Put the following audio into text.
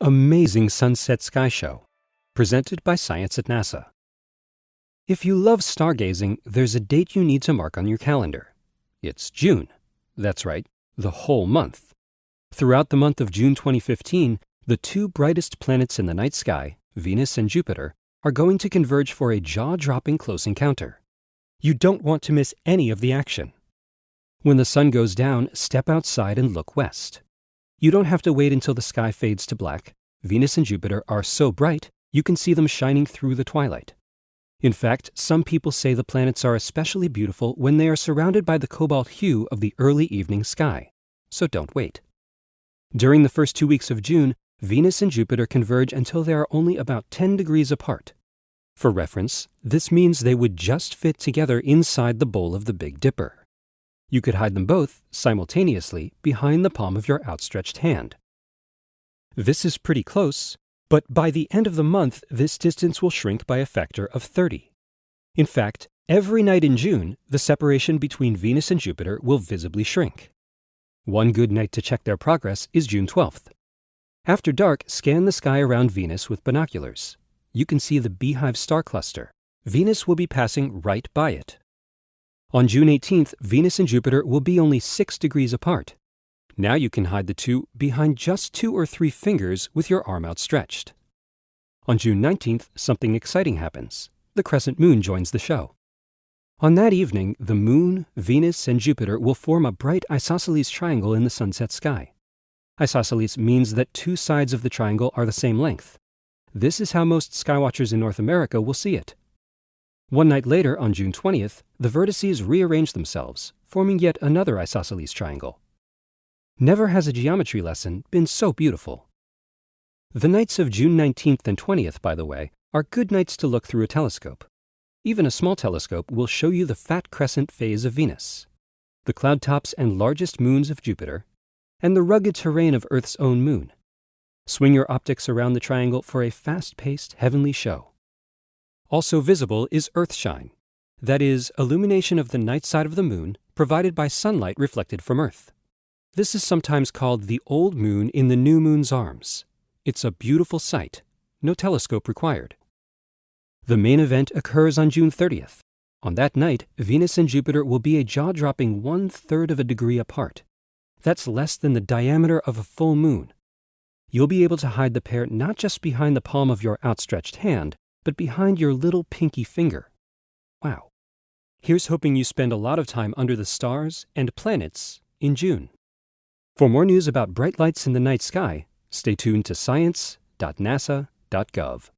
amazing sunset sky show, presented by Science at NASA. If you love stargazing, there's a date you need to mark on your calendar. It's June. That's right, the whole month. Throughout the month of June 2015, the two brightest planets in the night sky, Venus and Jupiter, are going to converge for a jaw-dropping close encounter. You don't want to miss any of the action. When the sun goes down, step outside and look west. You don't have to wait until the sky fades to black. Venus and Jupiter are so bright, you can see them shining through the twilight. In fact, some people say the planets are especially beautiful when they are surrounded by the cobalt hue of the early evening sky. So don't wait. During the first 2 weeks of June, Venus and Jupiter converge until they are only about 10 degrees apart. For reference, this means they would just fit together inside the bowl of the Big Dipper. You could hide them both, simultaneously, behind the palm of your outstretched hand. This is pretty close, but by the end of the month, this distance will shrink by a factor of 30. In fact, every night in June, the separation between Venus and Jupiter will visibly shrink. One good night to check their progress is June 12th. After dark, scan the sky around Venus with binoculars. You can see the Beehive star cluster. Venus will be passing right by it. On June 18th, Venus and Jupiter will be only 6 degrees apart. Now you can hide the two behind just 2 or 3 fingers with your arm outstretched. On June 19th, something exciting happens. The crescent moon joins the show. On that evening, the moon, Venus, and Jupiter will form a bright isosceles triangle in the sunset sky. Isosceles means that 2 sides of the triangle are the same length. This is how most skywatchers in North America will see it. One night later, on June 20th, the vertices rearrange themselves, forming yet another isosceles triangle. Never has a geometry lesson been so beautiful. The nights of June 19th and 20th, by the way, are good nights to look through a telescope. Even a small telescope will show you the fat crescent phase of Venus, the cloud tops and largest moons of Jupiter, and the rugged terrain of Earth's own moon. Swing your optics around the triangle for a fast-paced, heavenly show. Also visible is Earthshine, that is, illumination of the night side of the moon provided by sunlight reflected from Earth. This is sometimes called the old moon in the new moon's arms. It's a beautiful sight, no telescope required. The main event occurs on June 30th. On that night, Venus and Jupiter will be a jaw-dropping 1/3 of a degree apart. That's less than the diameter of a full moon. You'll be able to hide the pair not just behind the palm of your outstretched hand, but behind your little pinky finger. Wow. Here's hoping you spend a lot of time under the stars and planets in June. For more news about bright lights in the night sky, stay tuned to science.nasa.gov.